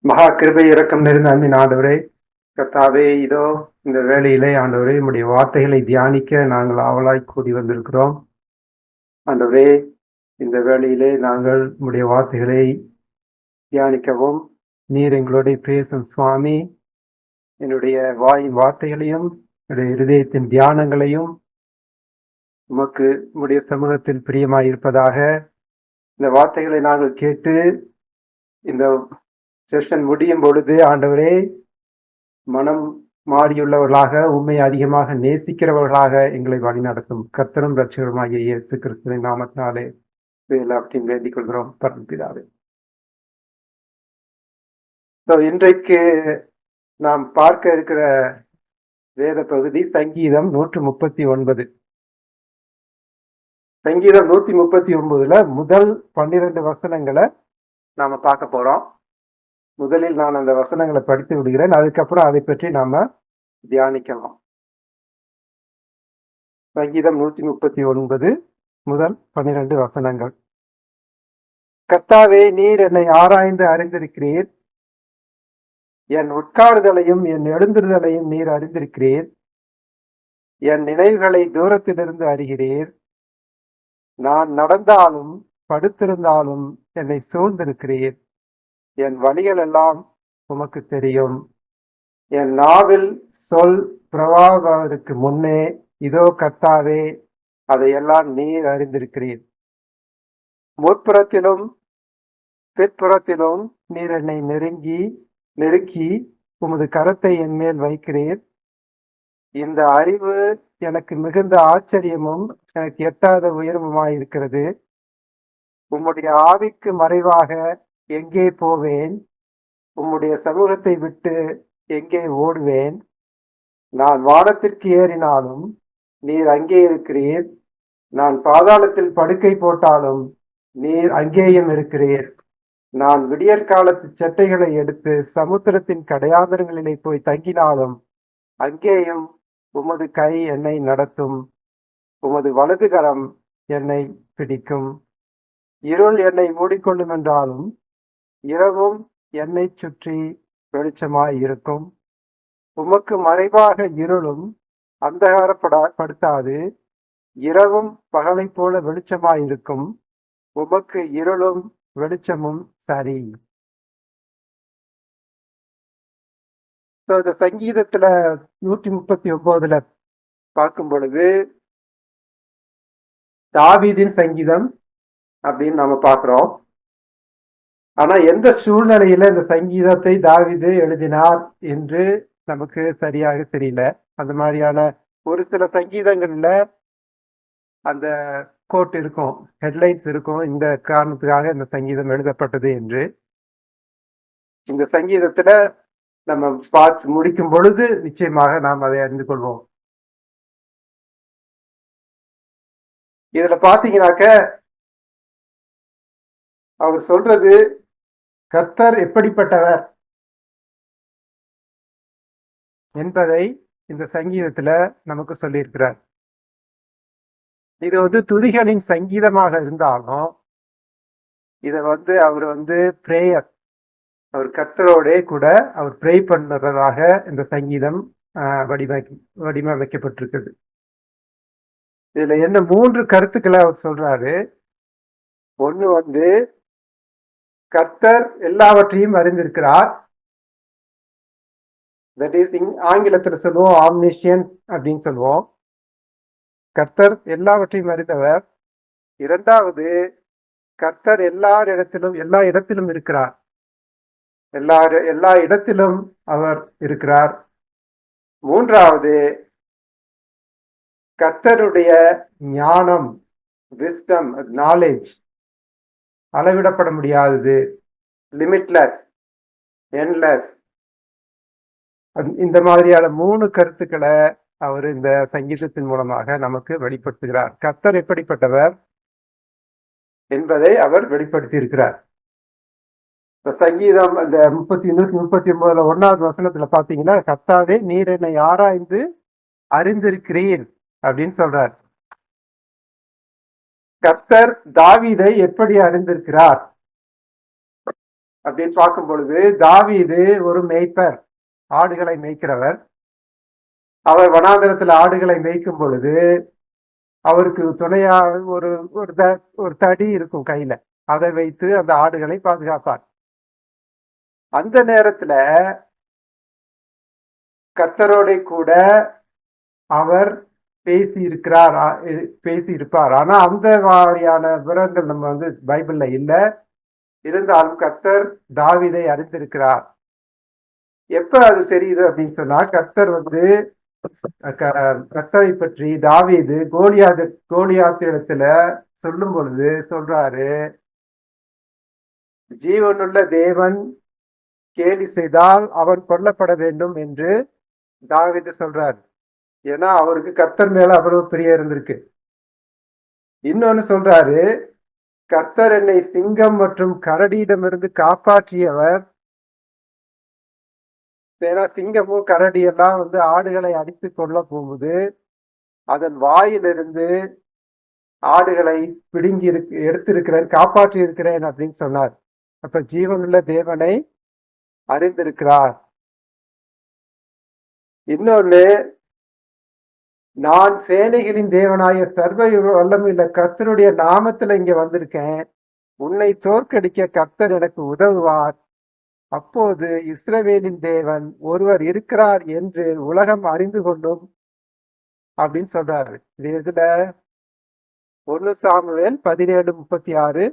மகா கிருபை இரக்கம் நிறைந்த அன்பின் ஆண்டவரே, கர்த்தாவே, இதோ இந்த வேளையிலே ஆண்டவரே உம்முடைய வார்த்தைகளை தியானிக்க நாங்கள் ஆவலாய் கூடி வந்திருக்கிறோம். ஆண்டவரே, இந்த வேளையிலே நாங்கள் உம்முடைய வார்த்தைகளை தியானிக்கவும் நீர் எங்களோட பேசும் சுவாமி. என்னுடைய வாயின் வார்த்தைகளையும் என்னுடைய இருதயத்தின் தியானங்களையும் உமக்கு உம்முடைய சமூகத்தில் பிரியமாய் இருப்பதாக. இந்த வார்த்தைகளை நாங்கள் கேட்டு இந்த செஷன் முடியும் பொழுது ஆண்டவரே, மனம் மாறியுள்ளவர்களாக உம்மை அதிகமாக நேசிக்கிறவர்களாக எங்களை வழிநடத்தும் கர்த்தரும் ரட்சகருமாகிய இயேசு கிறிஸ்துவின் நாமத்தினாலே எல்லாவற்றையும் வேண்டிக் கொள்கிறோம் பரமபிதாவே. இன்றைக்கு நாம் பார்க்க இருக்கிற வேத பகுதி சங்கீதம் 139. சங்கீதம் 139ல முதல் 12 வசனங்களை நாம பார்க்க போறோம். முதலில் நான் அந்த வசனங்களை படித்து விடுகிறேன், அதுக்கப்புறம் அதை பற்றி நாம தியானிக்கலாம். சங்கீதம் 139 முதல் 12 வசனங்கள். கர்த்தாவே, நீர் என்னை ஆராய்ந்து அறிந்திருக்கிறீர், என் உட்காருதலையும் என் எழுந்திருதலையும் நீர் அறிந்திருக்கிறீர், என் நினைவுகளை தூரத்திலிருந்து அறிகிறீர். நான் நடந்தாலும் படுத்திருந்தாலும் என்னை சூழ்ந்திருக்கிறீர். என் வழிகள் எல்லாம் உமக்கு தெரியும். என் நாவில் சொல் பிரவாகத்துக்கு முன்னே இதோ கர்த்தாவே, அதையெல்லாம் நீர் அறிந்திருக்கிறீர். முற்புறத்திலும் பிற்புறத்திலும் நீர் என்னை நெருக்கி உமது கரத்தை என் மேல் வைக்கிறீர். இந்த அறிவு எனக்கு மிகுந்த ஆச்சரியமும் எனக்கு எட்டாத உயர்வுமாயிருக்கிறது. உம்முடைய ஆவிக்கு மறைவாக எங்கே போவேன்? உம்முடைய சமூகத்தை விட்டு எங்கே ஓடுவேன்? நான் வானத்திற்கு ஏறினாலும் நீர் அங்கே இருக்கிறீர். நான் பாதாளத்தில் படுக்கை போட்டாலும் நீர் அங்கேயும் இருக்கிறீர். நான் விடியற்காலத்து சட்டைகளை எடுத்து சமுத்திரத்தின் கடையாந்தரங்களிலே போய் தங்கினாலும் அங்கேயும் உமது கை என்னை நடத்தும். உமது வலது கரம் என்னை பிடிக்கும். இருள் என்னை மூடிக்கொள்ளும் என்றாலும் இரவும் என்னை சுற்றி வெளிச்சமாய் இருக்கும். உமக்கு மறைவாக இருளும் அந்தகாரப்படுத்தாது. இரவும் பகலை போல வெளிச்சமாய் இருக்கும். உமக்கு இருளும் வெளிச்சமும் சரி. இந்த சங்கீதத்துல 139ல பார்க்கும் பொழுது தாவீதின் சங்கீதம் அப்படின்னு நாம பார்க்கிறோம். ஆனா எந்த சூழ்நிலையில இந்த சங்கீதத்தை தாவீது எழுதினார் என்று நமக்கு சரியாக தெரியல. அந்த மாதிரியான ஒரு சில சங்கீதங்கள்ல அந்த கோட் இருக்கும், ஹெட்லைன்ஸ் இருக்கும், இந்த காரணத்துக்காக இந்த சங்கீதம் எழுதப்பட்டது என்று. இந்த சங்கீதத்துல நம்ம பார்த்து முடிக்கும் பொழுது நிச்சயமாக நாம் அதை அறிந்து கொள்வோம். இதுல பாத்தீங்கன்னாக்க அவர் சொல்றது கர்த்தர் எப்படிப்பட்டவர் என்பதை இந்த சங்கீதத்துல நமக்கு சொல்லியிருக்கிறார். இது துதிகளின் சங்கீதமாக இருந்தாலும் இத அவர் பிரேயர், அவர் கர்த்தரோட கூட அவர் ப்ரே பண்ணுறதாக இந்த சங்கீதம் வடிவமைக்கப்பட்டிருக்குது. இதுல என்ன 3 கருத்துக்களை அவர் சொல்றாரு. ஒண்ணு கர்த்தர் எல்லாவற்றையும் அறிந்திருக்கிறார். தட் இஸ் ஆங்கிலத்துல சொல்லுவோம் ஆம்னிஷியன்ட் அப்படின்னு சொல்லுவோம். கர்த்தர் எல்லாவற்றையும் அறிந்தவர். இரண்டாவது, கர்த்தர் எல்லா இடத்திலும் இருக்கிறார். எல்லா இடத்திலும் அவர் இருக்கிறார். மூன்றாவது, கர்த்தருடைய ஞானம், விஸ்டம், நாலேஜ் அளவிடப்பட முடியாதது, லிமிட்லெஸ், என்லெஸ். இந்த மாதிரியான 3 கருத்துக்களை அவர் இந்த சங்கீதத்தின் மூலமாக நமக்கு வெளிப்படுத்துகிறார். கர்த்தர் எப்படிப்பட்டவர் என்பதை அவர் வெளிப்படுத்தி இருக்கிறார். சங்கீதம் அந்த 139ல 1வது வசனத்துல பாத்தீங்கன்னா, கர்த்தாவே, நீர் என்னை ஆராய்ந்து அறிந்திருக்கிறீர் அப்படின்னு சொல்றார். கர்த்தர் தாவீதை எப்படி அறிந்திருக்கிறார்? அப்படின்னு பார்க்கும் பொழுது, தாவீது ஒரு மேய்ப்பர், ஆடுகளை மேய்க்கிறவர். அவர் வனாந்தரத்தில் ஆடுகளை மேய்க்கும் பொழுது அவருக்கு துணையா ஒரு ஒரு ஒரு தடி இருக்கும் கையில, அதை வைத்து அந்த ஆடுகளை பாதுகாப்பார். அந்த நேரத்துல கர்த்தரோட கூட அவர் பேசி இருக்கிறார், பேசி இருப்பார். ஆனா அந்த மாதிரியான விவரங்கள் நம்ம பைபிள்ல இல்ல. இருந்தாலும் கர்த்தர் தாவீதை அறிந்திருக்கிறார். எப்ப அது தெரியுது அப்படின்னு சொன்னா, கர்த்தர் கர்த்தரை பற்றி தாவீது கோலியாத்து இடத்துல சொல்லும் பொழுது சொல்றாரு, ஜீவனுள்ள தேவன் கேலி செய்தால் அவன் கொல்லப்பட வேண்டும் என்று தாவீது சொல்றாரு. ஏன்னா அவருக்கு கர்த்தர் மேல அவ்வளவு பிரியம் இருந்திருக்கு. இன்னொன்னு சொல்றாரு, கர்த்தர் என்னை சிங்கம் மற்றும் கரடியிடமிருந்து காப்பாற்றியவர். ஏன்னா சிங்கமும் கரடி எல்லாம் ஆடுகளை அடித்து கொள்ள போகுது, அதன் வாயிலிருந்து ஆடுகளை பிடுங்கி எடுத்திருக்கிறேன், காப்பாற்றி இருக்கிறேன் அப்படின்னு சொன்னார். அப்ப ஜீவனுள்ள தேவனை அறிந்திருக்கிறார். இன்னொன்னு, நான் சேனைகளின் தேவனாய சர்வ வல்லமையுள்ள கர்த்தருடைய நாமத்துல இங்க வந்திருக்கேன், உன்னை தோற்கடிக்க கர்த்தர் எனக்கு உதவுவார், அப்போது இஸ்ரவேலின் தேவன் ஒருவர் இருக்கிறார் என்று உலகம் அறிந்து கொள்ளும் அப்படின்னு சொல்றாரு. இது எதுல? 1 சாமுவேல் 17:36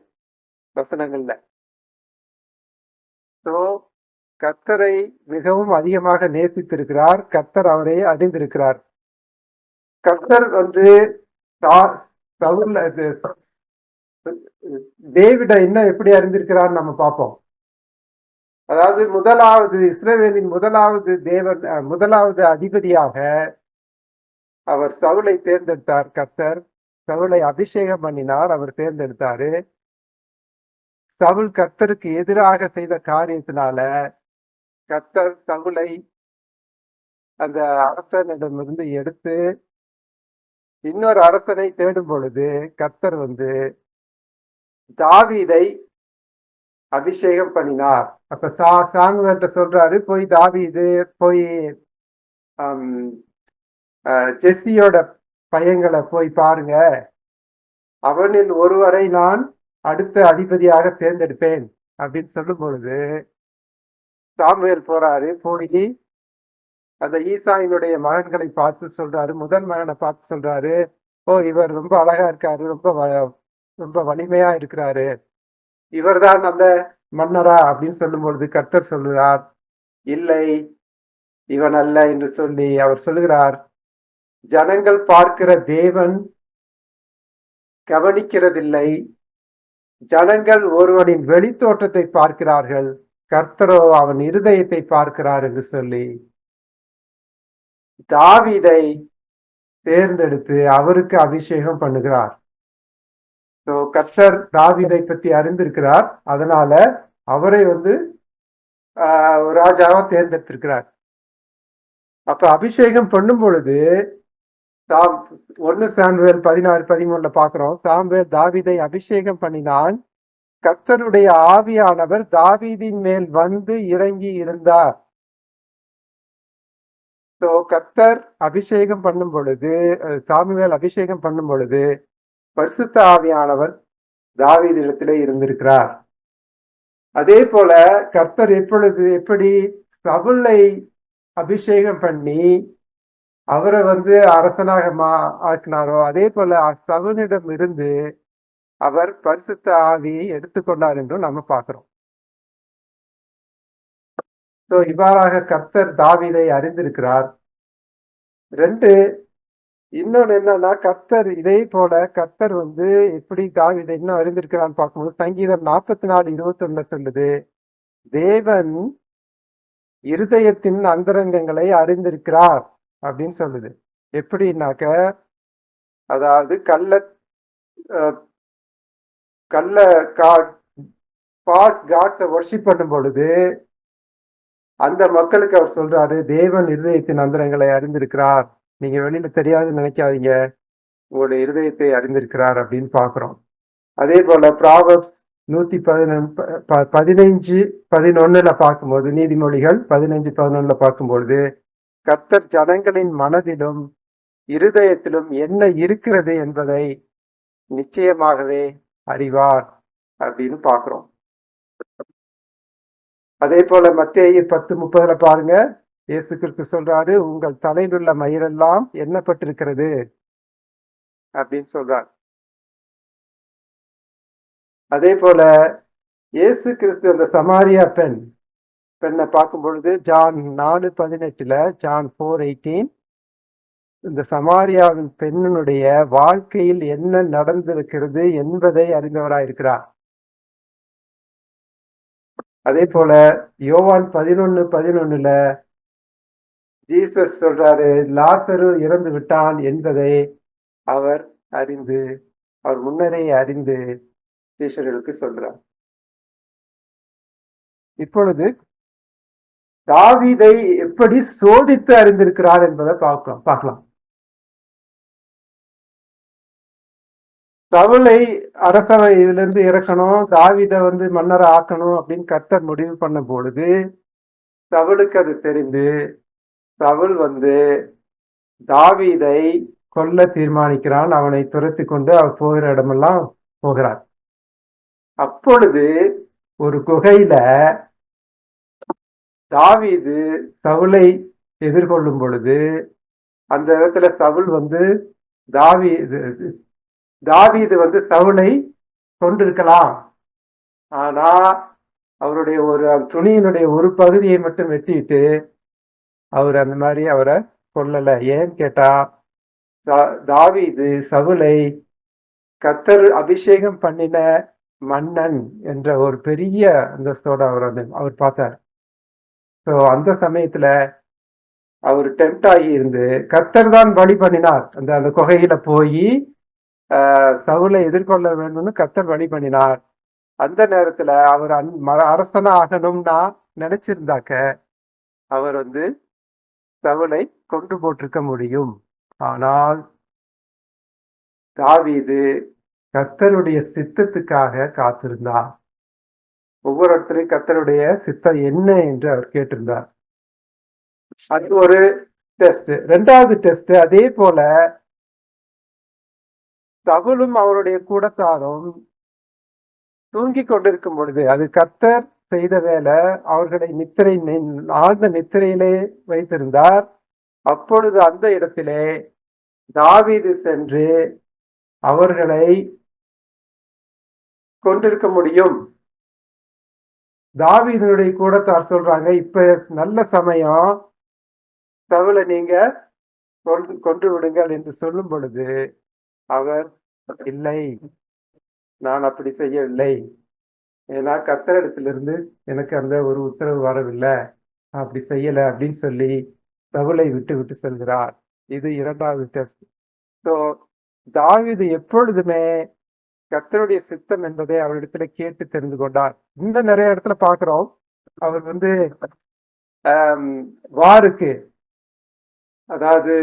வசனங்கள்ல. கர்த்தரை மிகவும் அதிகமாக நேசித்திருக்கிறார், கர்த்தர் அவரை அறிந்திருக்கிறார். கர்த்தர் டேவிட இன்னும் எப்படி அறிந்திருக்கிறார் நம்ம பார்ப்போம். அதாவது முதலாவது இஸ்ரவேலின் முதலாவது அதிபதியாக அவர் சவுலை தேர்ந்தெடுத்தார். கர்த்தர் சவுலை அபிஷேகம் பண்ணினார், அவர் தேர்ந்தெடுத்தாரு. சவுல் கர்த்தருக்கு எதிராக செய்த காரியத்தினால கர்த்தர் சவுலை அந்த அரசனிடமிருந்து எடுத்து இன்னொரு அரசனை தேடும் பொழுது கர்த்தர் தாவீதை அபிஷேகம் பண்ணினார். அப்ப சாமுவேல்ட்ட சொல்றாரு, போய் தாவீது போய் ஜெஸ்ஸியோட பையன்களை போய் பாருங்க, அவனில் ஒருவரை நான் அடுத்த அதிபதியாக தேர்ந்தெடுப்பேன் அப்படின்னு சொல்லும் பொழுது சாமுவேல் போறாரு. போய் அந்த ஈசாயினுடைய மகன்களை பார்த்து சொல்றாரு, முதல் மகனை பார்த்து சொல்றாரு, ஓ இவர் ரொம்ப அழகா இருக்காரு, ரொம்ப வலிமையா இருக்கிறாரு, இவர்தான் அந்த மன்னரா அப்படின்னு சொல்லும் பொழுது கர்த்தர் சொல்லுகிறார், இல்லை இவன் அல்ல என்று சொல்லி அவர் சொல்லுகிறார், ஜனங்கள் பார்க்கிற தேவன் கவனிக்கிறதில்லை, ஜனங்கள் ஒருவனின் வெளித்தோற்றத்தை பார்க்கிறார்கள், கர்த்தரோ அவன் இருதயத்தை பார்க்கிறார் என்று சொல்லி தாவீதை தேர்ந்தெடுத்து அவருக்கு அபிஷேகம் பண்ணுகிறார். கர்த்தர் தாவீதை பற்றி அறிந்திருக்கிறார், அதனால அவரை ராஜாவா தேர்ந்தெடுத்திருக்கிறார். அப்ப அபிஷேகம் பண்ணும் பொழுது 1 சாமுவேல் 16:13 பாக்குறோம். சாமுவேல் தாவீதை அபிஷேகம் பண்ணினான், கர்த்தருடைய ஆவியானவர் தாவீதின் மேல் இறங்கி இருந்தார். கர்த்தர் அபிஷேகம் பண்ணும் பொழுது, சாமுவேல் அபிஷேகம் பண்ணும் பொழுது பரிசுத்த ஆவியானவர் தாவீதிடத்திலே இருந்திருக்கிறார். அதே போல கர்த்தர் எப்படி சவுலை அபிஷேகம் பண்ணி அவரை அரசனாக ஆக்கினாரோ, அதே போல சவுலிடம் இருந்து அவர் பரிசுத்த ஆவியை எடுத்துக்கொண்டார் என்றும் நம்ம பார்க்கிறோம். இவ்வாறாக கர்த்தர் தாவீதை அறிந்திருக்கிறார். 2, இன்னொன்னு என்னன்னா, கர்த்தர் இதே போல கர்த்தர் எப்படி தாவீதை இன்னும் அறிந்திருக்கிறான்னு பார்க்கும்போது சங்கீதம் 44:21 சொல்லுது, தேவன் இருதயத்தின் அந்தரங்கங்களை அறிந்திருக்கிறார் அப்படின்னு சொல்லுது. எப்படின்னாக்க, அதாவது காட்ஸை வர்ஷிப் பண்ணும் பொழுது அந்த மக்களுக்கு அவர் சொல்றாரு, தேவன் இருதயத்தின் அந்தரங்களை அறிந்திருக்கிறார், நீங்க வெளியில தெரியாதுன்னு நினைக்காதீங்க, உங்களுடைய இருதயத்தை அறிந்திருக்கிறார் அப்படின்னு பாக்குறோம். அதே போல ப்ராவர்ப்ஸ் 115:11 பார்க்கும்போது, நீதிமொழிகள் 15:11 பார்க்கும்பொழுது, கர்த்தர் ஜனங்களின் மனதிலும் இருதயத்திலும் என்ன இருக்கிறது என்பதை நிச்சயமாகவே அறிவார் அப்படின்னு பார்க்கிறோம். அதே போல மத்தேயு 10:30 பாருங்க, இயேசு கிறிஸ்து சொல்றாரு, உங்கள் தலையில் உள்ள மயிரெல்லாம் எண்ணப்பட்டிருக்கிறது அப்படின்னு சொல்றார். அதே போல இயேசு கிறிஸ்து அந்த சமாரியா பெண்ணை பார்க்கும் பொழுது ஜான் 4:18, ஜான் 4:18, இந்த சமாரியாவின் பெண்ணினுடைய வாழ்க்கையில் என்ன நடந்திருக்கிறது என்பதை அறிந்தவராயிருக்கிறார். அதே போல யோவான் 11:11 ஜீசஸ் சொல்றாரு, லாசரு இறந்து விட்டான் என்பதை அவர் முன்னரே அறிந்து சீஷர்களுக்கு சொல்றார். இப்பொழுது தாவீதை எப்படி சோதித்து அறிந்திருக்கிறார் என்பதை பார்க்கலாம். சவுலை அரசவையிலிருந்து இறக்கணும், தாவீதை மன்னரை ஆக்கணும் அப்படின்னு கர்த்தர் முடிவு பண்ண பொழுது சவுலுக்கு அது தெரிந்து சவுல் தாவீதை கொல்ல தீர்மானிக்கிறான். அவனை துரத்தி கொண்டு அவர் போகிற இடமெல்லாம் போகிறார். அப்பொழுது ஒரு குகையில தாவீது சவுலை எதிர்கொள்ளும் பொழுது அந்த இடத்துல சவுல் தாவீது சவுலை கொண்டிருக்கலாம். ஆனா அவருடைய துணியினுடைய ஒரு பகுதியை மட்டும் வெட்டிட்டு அவர் அந்த மாதிரி அவரை கொல்லல. ஏன்னு கேட்டா, தாவீது சவுலை கர்த்தர் அபிஷேகம் பண்ணின மன்னன் என்ற ஒரு பெரிய அந்தஸ்தோட அவர் பார்த்தார். ஸோ அந்த சமயத்துல அவர் டெம்ட் ஆகி இருந்து கர்த்தர் தான் வழி பண்ணினார். அந்த குகையில போய் சவுலை எதிர்கொள்ள வேண்டும்னு கர்த்தர் வழி பண்ணினார். அந்த நேரத்துல அவர் அரசனா ஆகணும்னா நினைச்சிருந்தாக்க அவர் சவுலை கொண்டு போட்டிருக்க முடியும். ஆனால் தாவீது கர்த்தருடைய சித்தத்துக்காக காத்திருந்தார். ஒவ்வொரு இடத்துலையும் கர்த்தருடைய சித்தம் என்ன என்று அவர் கேட்டிருந்தார். அது ஒரு டெஸ்ட். 2வது டெஸ்ட், அதே போல சவுலும் அவருடைய கூடத்தாரும் தூங்கி கொண்டிருக்கும் பொழுது, அது கர்த்தர் செய்த வேலை, அவர்களை ஆழ்ந்த நித்திரையிலே வைத்திருந்தார். அப்பொழுது அந்த இடத்திலே தாவீது சென்று அவர்களை கொண்டிருக்க முடியும். தாவீதுடைய கூடத்தார் சொல்றாங்க, இப்ப நல்ல சமயம், சவுலை நீங்க கொன்று விடுங்கள் என்று சொல்லும் பொழுது அவர், இல்லை, நான் அப்படி செய்யவில்லை, ஏன்னா கர்த்தரிடத்திலிருந்து எனக்கு அந்த ஒரு உத்தரவு வரவில்லை, அப்படி செய்யல அப்படின்னு சொல்லி சவுலை விட்டு செல்கிறார். இது 2வது டெஸ்ட். ஸோ தாவீது எப்பொழுதுமே கர்த்தருடைய சித்தம் என்பதை அவரிடத்துல கேட்டு தெரிந்து கொண்டார். நிறைய இடத்துல பாக்குறோம், அவர் வாருக்கு, அதாவது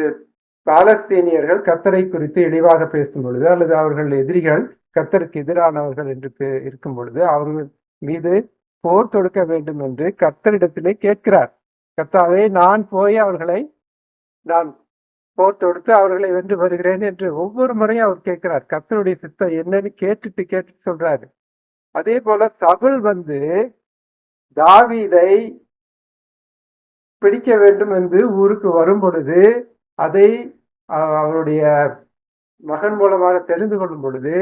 பாலஸ்தீனியர்கள் கர்த்தரை குறித்து இழிவாக பேசும் பொழுது, அல்லது அவர்கள் எதிரிகள் கர்த்தருக்கு எதிரானவர்கள் என்று இருக்கும் பொழுது அவர்கள் மீது போர் தொடுக்க வேண்டும் என்று கர்த்தரிடத்திலே கேட்கிறார். கர்த்தாவே, நான் போய் நான் போர் தொடுத்து அவர்களை வென்று வருகிறேன் என்று ஒவ்வொரு முறையும் அவர் கேட்கிறார். கர்த்தருடைய சித்தம் என்னன்னு கேட்டுட்டு சொல்றாரு. அதே போல சவுல் தாவீதை பிடிக்க வேண்டும் என்று ஊருக்கு வரும் பொழுது, அதை அவருடைய மகன் மூலமாக தெரிந்து கொள்ளும் பொழுது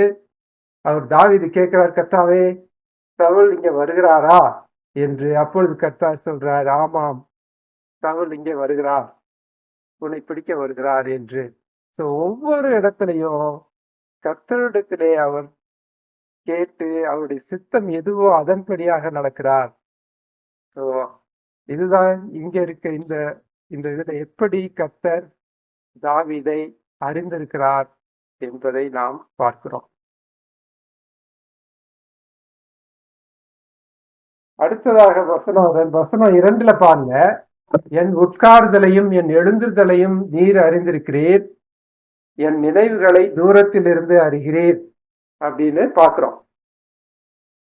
அவர் தாவீது கேட்கிறார், கர்த்தாவே, சவுல் இங்க வருகிறாரா என்று. அப்பொழுது கர்த்தர் சொல்றார், ஆமாம், சவுல் இங்கே வருகிறார், உன்னை பிடிக்க வருகிறார் என்று. ஸோ ஒவ்வொரு இடத்துலையும் கர்த்தரிடத்திலே அவர் கேட்டு அவருடைய சித்தம் எதுவோ அதன்படியாக நடக்கிறார். ஸோ இதுதான் இங்க இருக்க இந்த இதுல எப்படி கர்த்தர் தாவீதை அறிந்திருக்கிறார் என்பதை நாம் பார்க்கிறோம். அடுத்ததாக வசனம் 2 பாருங்க, என் உட்கார்தலையும் என் எழுந்துதலையும் நீர் அறிந்திருக்கிறீர், என் நினைவுகளை தூரத்தில் இருந்து அறிகிறீர் அப்படின்னு பாக்குறோம்.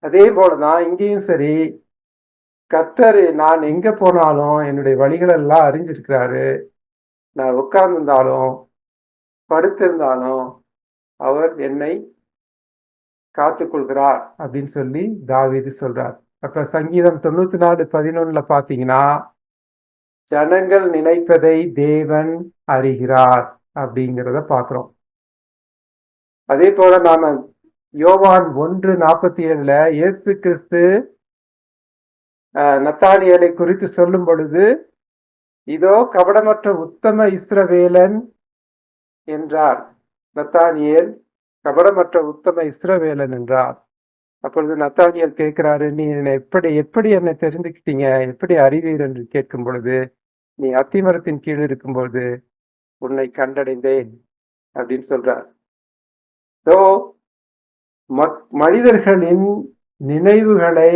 அதே போலதான் இங்கேயும் சரி, கர்த்தர் நான் எங்க போனாலும் என்னுடைய வழிகள் எல்லாம் அறிஞ்சிருக்கிறாரு. நான் உட்கார்ந்திருந்தாலும் படுத்திருந்தாலும் அவர் என்னை காத்துக் கொள்கிறார் அப்படின்னு சொல்லி தாவீது சொல்றார். அப்ப சங்கீதம் 94:11 பாத்தீங்கன்னா, ஜனங்கள் நினைப்பதை தேவன் அறிகிறார் அப்படிங்கிறத பாக்குறோம். அதே போல நாம யோவான் 1:47 இயேசு கிறிஸ்து நத்தானியேலை குறித்து சொல்லும் பொழுது, இதோ கபடமற்ற உத்தம இஸ்ரவேலன் என்றார். நத்தானியேல் கபடமற்ற உத்தம இஸ்ரவேலன் என்றார். அப்பொழுது நத்தானியேல் கேட்கிறாரு, நீ எப்படி எப்படி என்னை தெரிந்துக்கிட்டீங்க, எப்படி அறிவீர் என்று கேட்கும் பொழுது, நீ அத்திமரத்தின் கீழ் இருக்கும்போது உன்னை கண்டடைந்தேன் அப்படின்னு சொல்றார். மனிதர்களின் நினைவுகளை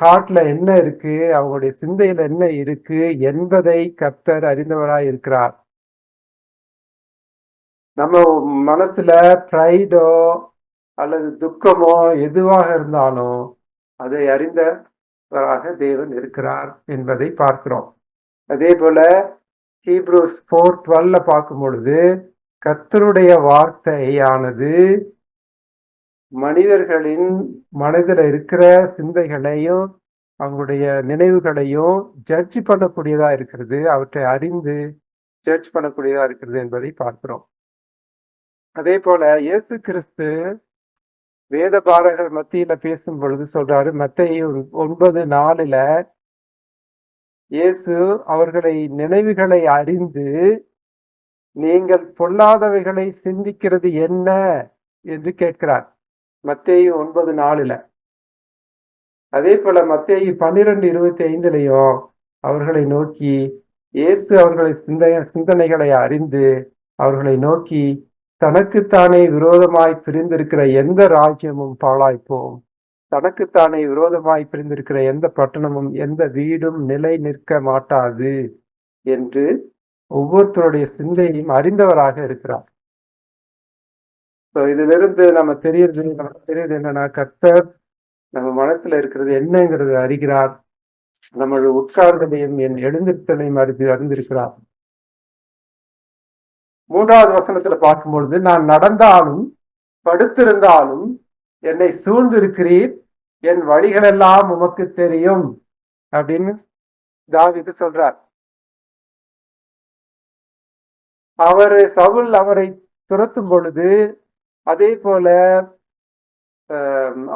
காட்டுல என்ன இருக்கு, அவங்களுடைய சிந்தையில என்ன இருக்கு என்பதை கர்த்தர் அறிந்தவராய் இருக்கிறார். நம்ம மனசுல பிரைடோ அல்லது துக்கமோ எதுவாக இருந்தாலும் அதை அறிந்தவராக தேவன் இருக்கிறார் என்பதை பார்க்கிறோம். அதே போல ஹீப்ரூஸ் 4:12 பார்க்கும் பொழுது, கர்த்தருடைய வார்த்தையானது மனிதர்களின் மனதில் இருக்கிற சிந்தைகளையும் அவங்களுடைய நினைவுகளையும் ஜட்ஜ் பண்ணக்கூடியதா இருக்கிறது, அவற்றை அறிந்து ஜட்ஜ் பண்ணக்கூடியதா இருக்கிறது என்பதை பார்க்கிறோம். அதே போல இயேசு கிறிஸ்து வேத பாரகர் மத்தியில பேசும் பொழுது சொல்றாரு, மத்தேயு 9:4 இயேசு அவர்களை நினைவுகளை அறிந்து, நீங்கள் பொல்லாதவைகளை சிந்திக்கிறது என்ன என்று கேட்கிறார். மத்தேயு 9:4. அதே போல மத்தேயு 12:25 அவர்களை நோக்கி இயேசு அவர்களை சிந்தனைகளை அறிந்து அவர்களை நோக்கி, தனக்குத்தானே விரோதமாய் பிரிந்திருக்கிற எந்த ராஜ்யமும் பாழாய்ப்போம், தனக்குத்தானே விரோதமாய் பிரிந்திருக்கிற எந்த பட்டணமும் எந்த வீடும் நிலை நிற்க மாட்டாது என்று ஒவ்வொருத்தருடைய சிந்தையும் அறிந்தவராக இருக்கிறார். இதிலிருந்து நமக்கு தெரியுது என்னன்னா, கர்த்தர் நம்ம மனசுல இருக்கிறது என்னங்கிறது அறிகிறார். நம்மளுடைய உட்கார்ந்ததையும் என் எழுந்திருத்தலையும் அறிந்திருக்கிறார். 3வது வசனத்துல பார்க்கும்பொழுது, நான் நடந்தாலும் படுத்திருந்தாலும் என்னை சூழ்ந்திருக்கிறீர், என் வழிகளெல்லாம் உமக்கு தெரியும் அப்படின்னு தாவீது சொல்றார். சவுல் அவரை துரத்தும் பொழுது, அதே போல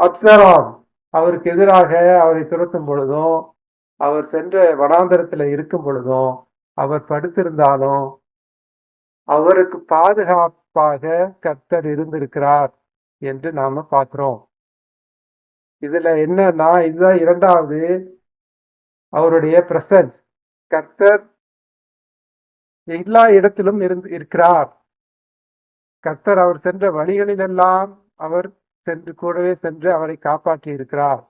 அப்சலாம் அவருக்கு எதிராக அவரை துரத்தும் பொழுதும், அவர் சென்ற வனாந்தரத்துல இருக்கும் பொழுதும், அவர் படுத்திருந்தாலும் அவருக்கு பாதுகாப்பாக கர்த்தர் இருந்திருக்கிறார் என்று நாம பார்க்கிறோம். இதுல என்னன்னா, இதுதான் 2வது, அவருடைய பிரசன்ஸ். கர்த்தர் எல்லா இடத்திலும் இருக்கிறார். கர்த்தர் அவர் சென்ற வழிகளிலெல்லாம் அவர் கூடவே சென்று அவரை காப்பாற்றி இருக்கிறார்.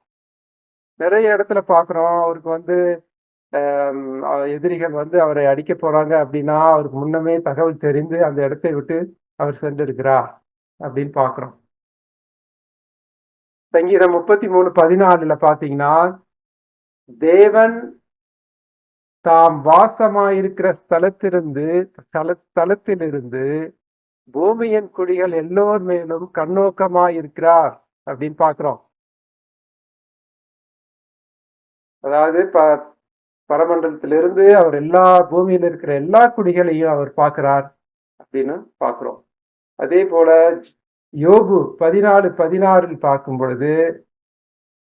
நிறைய இடத்துல பாக்குறோம், அவருக்கு எதிரிகள் அவரை அடிக்க போறாங்க அப்படின்னா அவருக்கு முன்னமே தகவல் தெரிந்து அந்த இடத்தை விட்டு அவர் சென்றிருக்கிறார் அப்படின்னு பாக்குறோம். சங்கீதம் 33:14 பாத்தீங்கன்னா, தேவன் தாம் வாசமாயிருக்கிற ஸ்தலத்திலிருந்து பூமியின் குடிகள் எல்லோர் மேலும் கண்ணோக்கமாயிருக்கிறார் அப்படின்னு பாக்குறோம். அதாவது பரமண்டலத்திலிருந்து அவர் எல்லா பூமியில இருக்கிற எல்லா குடிகளையும் அவர் பார்க்கிறார் அப்படின்னு பாக்குறோம். அதே போல யோபு 14:16 பார்க்கும் பொழுது,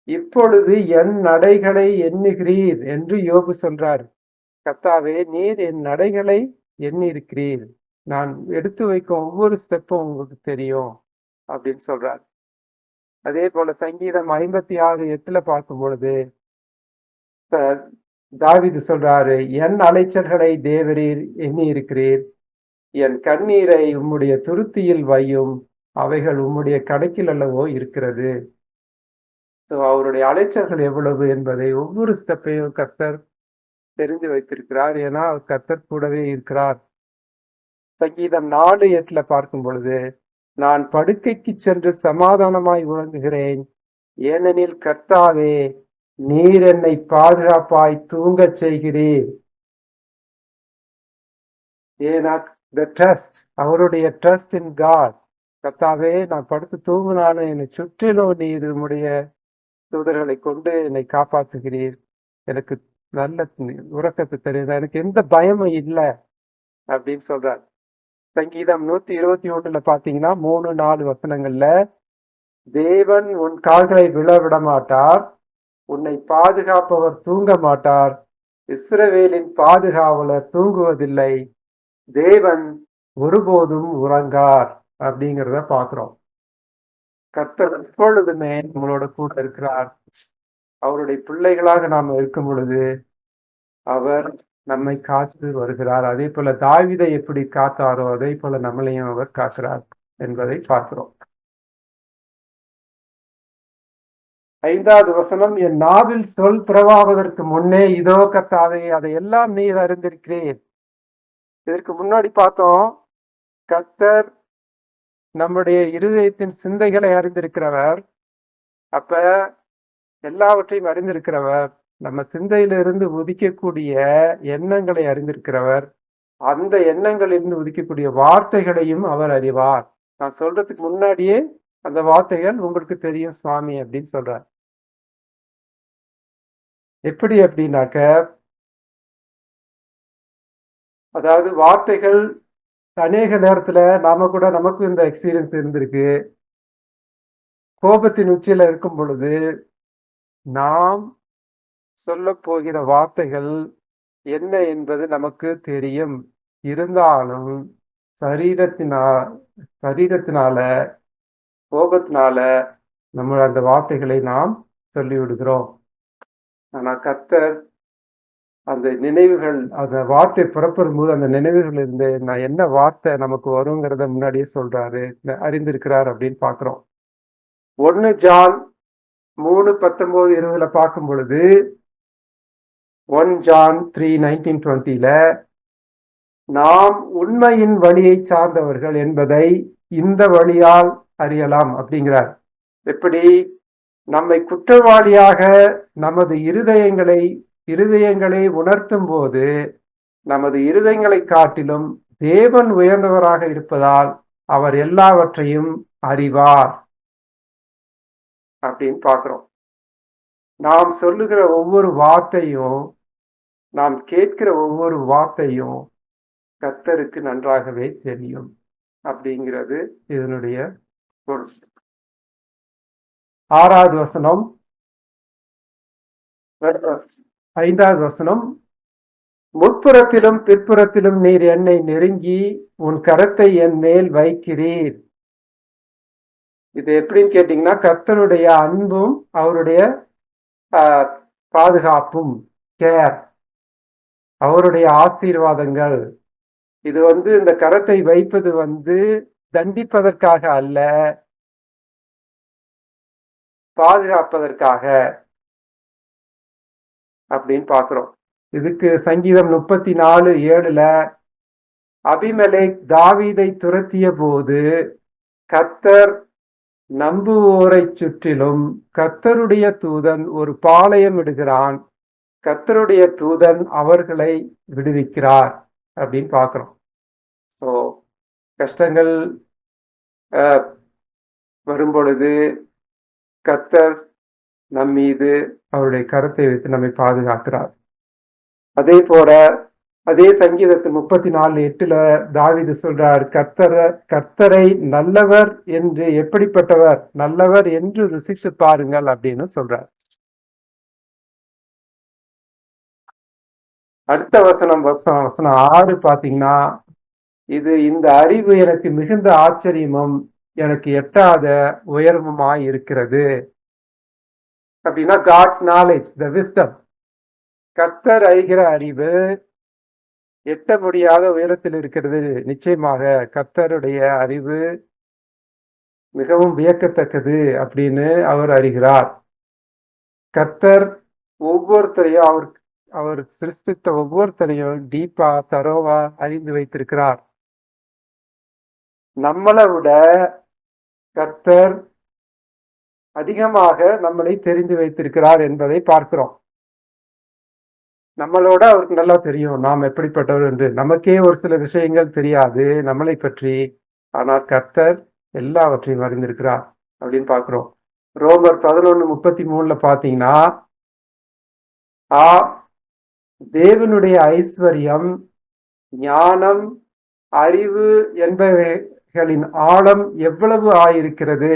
இப்பொழுது என் நடைகளை எண்ணுகிறீர் என்று யோபு சொல்றார். கர்த்தாவே, நீர் என் நடைகளை எண்ணி இருக்கிறீர், நான் எடுத்து வைக்கும் ஒவ்வொரு ஸ்டெப்பும் உங்களுக்கு தெரியும் அப்படின்னு சொல்றார். அதே போல சங்கீதம் 56:8 பார்க்கும் பொழுது தாவீது சொல்றாரு, என் அலைச்சல்களை தேவரீர் எண்ணி இருக்கிறீர், என் கண்ணீரை உம்முடைய துருத்தியில் வையும், அவைகள் உம்முடைய கணக்கில் அல்லவோ இருக்கிறது. அவருடைய அலைச்சல்கள் எவ்வளவு என்பதை ஒவ்வொரு ஸ்டெப்பையும் கர்த்தர் தெரிந்து வைத்திருக்கிறார். ஏன்னா கர்த்தர் கூடவே இருக்கிறார். சங்கீதம் 4:8 பார்க்கும் பொழுது, நான் படுக்கைக்கு சென்று சமாதானமாய் உறங்குகிறேன், ஏனெனில் கர்த்தாவே நீர் என்னை பாதுகாப்பாய் தூங்கச் செய்கிறீர். ஏன்னா அவருடைய ட்ரஸ்ட் இன் காட். கர்த்தாவே நான் படுத்து தூங்கினாலும் என்னை சுற்றிலும் நீர் உம்முடைய தூதர்களை கொண்டு என்னை காப்பாற்றுகிறீர். எனக்கு நல்ல உறக்கத்தை தெரியுது, எனக்கு எந்த பயமும் இல்லை அப்படின்னு சொல்றார். சங்கீதம் 121 பாத்தீங்கன்னா 3-4 வசனங்கள்ல, தேவன் உன் கால்களை விழ மாட்டார், உன்னை பாதுகாப்பவர் தூங்க மாட்டார், இஸ்ரவேலின் பாதுகாவலர் தூங்குவதில்லை, தேவன் ஒருபோதும் உறங்கார் அப்படிங்கிறத பாக்குறோம். கர்த்தர் எப்பொழுதுமே நம்மளோட கூட இருக்கிறார். அவருடைய பிள்ளைகளாக நாம் இருக்கும் பொழுது அவர் நம்மை காத்து வருகிறார். அதே போல தாவீதை எப்படி காத்தாரோ அதே போல நம்மளையும் அவர் காக்கிறார் என்பதை பார்க்கிறோம். 5வது வசனம், என் நாவில் சொல் பிறவாவதற்கு முன்னே இதோ கர்த்தாவே அதையெல்லாம் நீர் அறிந்திருக்கிறேன். இதற்கு முன்னாடி பார்த்தோம், கர்த்தர் நம்முடைய இருதயத்தின் சிந்தைகளை அறிந்திருக்கிறவர். அப்ப எல்லாவற்றையும் அறிந்திருக்கிறவர். நம்ம சிந்தையிலிருந்து உதிக்கக்கூடிய எண்ணங்களை அறிந்திருக்கிறவர். அந்த எண்ணங்களிலிருந்து உதிக்கக்கூடிய வார்த்தைகளையும் அவர் அறிவார். நான் சொல்றதுக்கு முன்னாடியே அந்த வார்த்தைகள் உங்களுக்கு தெரியும் சுவாமி அப்படின்னு சொல்றார். எப்படி அப்படின்னாக்க, அதாவது வார்த்தைகள் அநேக நேரத்துல நமக்கு இந்த எக்ஸ்பீரியன்ஸ் இருந்திருக்கு. கோபத்தின் உச்சியில இருக்கும் பொழுது நாம் சொல்ல போகிற வார்த்தைகள் என்ன என்பது நமக்கு தெரியும். இருந்தாலும் சரீரத்தினால கோபத்தினால நம்ம அந்த வார்த்தைகளை நாம் சொல்லிவிடுகிறோம். ஆனா கர்த்தர் அந்த நினைவுகள், அந்த வார்த்தை புறப்படும் போது அந்த நினைவுகள் இருந்து நான் என்ன வார்த்தை நமக்கு வருங்கிறத முன்னாடியே சொல்றாரு, அறிந்திருக்கிறார் அப்படின்னு பாக்குறோம். 1 ஜான் 3:19-20 பார்க்கும் பொழுது, 1 ஜான் 3:19-20 நாம் உண்மையின் வழியை சார்ந்தவர்கள் என்பதை இந்த வழியால் அறியலாம் அப்படிங்கிறார். எப்படி? நம்மை குற்றவாளியாக நமது இருதயங்களை உணர்த்தும் போது நமது இருதயங்களை காட்டிலும் தேவன் உயர்ந்தவராக இருப்பதால் அவர் எல்லாவற்றையும் அறிவார் அப்படின்னு பார்க்கிறோம். நாம் சொல்லுகிற ஒவ்வொரு வார்த்தையும், நாம் கேட்கிற ஒவ்வொரு வார்த்தையும் கர்த்தருக்கு நன்றாகவே தெரியும் அப்படிங்கிறது இதனுடைய பொருள். 6வது வசனம், 5வது வசனம், முற்புறத்திலும் பிற்புறத்திலும் நீர் என்னை நெருங்கி உன் கரத்தை என் மேல் வைக்கிறீர். இது எப்படின்னு கேட்டீங்கன்னா, கர்த்தருடைய அன்பும் அவருடைய பாதுகாப்பும், கேர், அவருடைய ஆசீர்வாதங்கள். இது இந்த கரத்தை வைப்பது தண்டிப்பதற்காக அல்ல, பாதுகாப்பதற்காக அப்படின்னு பார்க்கிறோம். இதுக்கு சங்கீதம் 34:7 அபிமெலேக் தாவீதை துரத்திய போது கர்த்தர் நம்புவோரை சுற்றிலும் கர்த்தருடைய தூதன் ஒரு பாளையம் இடுகிறான், கர்த்தருடைய தூதன் அவர்களை விடுவிக்கிறார் அப்படின்னு பார்க்கிறோம். ஸோ கஷ்டங்கள் வரும்பொழுது கர்த்தர் நம் மீது அவருடைய கரத்தை வைத்து நம்மை பாதுகாக்கிறார். அதே போல அதே சங்கீதத்தில் 34:8 தாவீது சொல்றார், கர்த்தரை நல்லவர் என்று, எப்படிப்பட்டவர் நல்லவர் என்று ருசித்து பாருங்கள் அப்படின்னு சொல்றார். அடுத்த வசனம் 6 பாத்தீங்கன்னா, இந்த அறிவு எனக்கு மிகுந்த ஆச்சரியமும் எனக்கு எட்டாத உயர்வுமாய் இருக்கிறது அப்படின்னா, காட்ஸ் நாலேஜ், த விஸ்டம். கர்த்தர் அறிகிற அறிவு எட்ட முடியாத உயரத்தில் இருக்கிறது. நிச்சயமாக கர்த்தருடைய அறிவு மிகவும் வியக்கத்தக்கது அப்படின்னு அவர் அறிகிறார். கர்த்தர் ஒவ்வொருத்தரையும், அவர் சிருஷ்டித்த ஒவ்வொருத்தரையும் டீப்பா, தரோவா அறிந்து வைத்திருக்கிறார். நம்மளை விட கர்த்தர் அதிகமாக நம்மளை தெரிந்து வைத்திருக்கிறார் என்பதை பார்க்கிறோம். நம்மளோட அவருக்கு நல்லா தெரியும் நாம் எப்படிப்பட்டவர் என்று. நமக்கே ஒரு சில விஷயங்கள் தெரியாது நம்மளை பற்றி. ஆனால் கர்த்தர் எல்லாவற்றையும் அறிந்திருக்கிறார் அப்படின்னு பார்க்கிறோம். ரோமர் 11:33 பாத்தீங்கன்னா, தேவனுடைய ஐஸ்வர்யம், ஞானம், அறிவு என்பவைகளின் ஆழம் எவ்வளவு ஆயிருக்கிறது.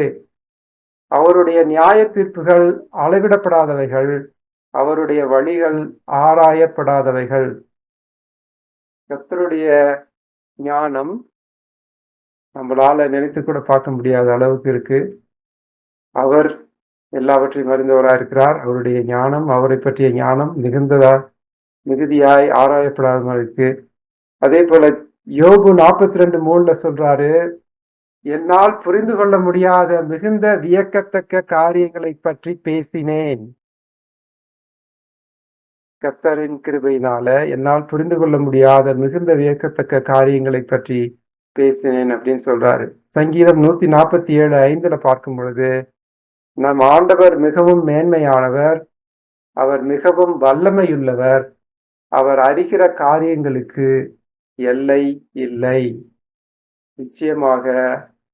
அவருடைய நியாய தீர்ப்புகள் அளவிடப்படாதவைகள், அவருடைய வழிகள் ஆராயப்படாதவைகள். கர்த்தருடைய ஞானம் நம்மளால நினைத்து கூட பார்க்க முடியாத அளவுக்கு இருக்கு. அவர் எல்லாவற்றையும் அறிந்தவராக இருக்கிறார். அவருடைய ஞானம், அவரை பற்றிய ஞானம் மிகுதியாய் ஆராயப்படாத இருக்கு. அதே போல யோபு 42:3 சொல்றாரு, என்னால் புரிந்து கொள்ள முடியாத மிகுந்த வியக்கத்தக்க காரியங்களை பற்றி பேசினேன். கர்த்தரின் கிருபையினால என்னால் புரிந்து கொள்ள முடியாத மிகுந்த வியக்கத்தக்க காரியங்களை பற்றி பேசினேன் அப்படின்னு சொல்றாரு. சங்கீதம் 147:5 பார்க்கும் பொழுது, நம் ஆண்டவர் மிகவும் மேன்மையானவர், அவர் மிகவும் வல்லமையுள்ளவர், அவர் அறிகிற காரியங்களுக்கு எல்லை இல்லை. நிச்சயமாக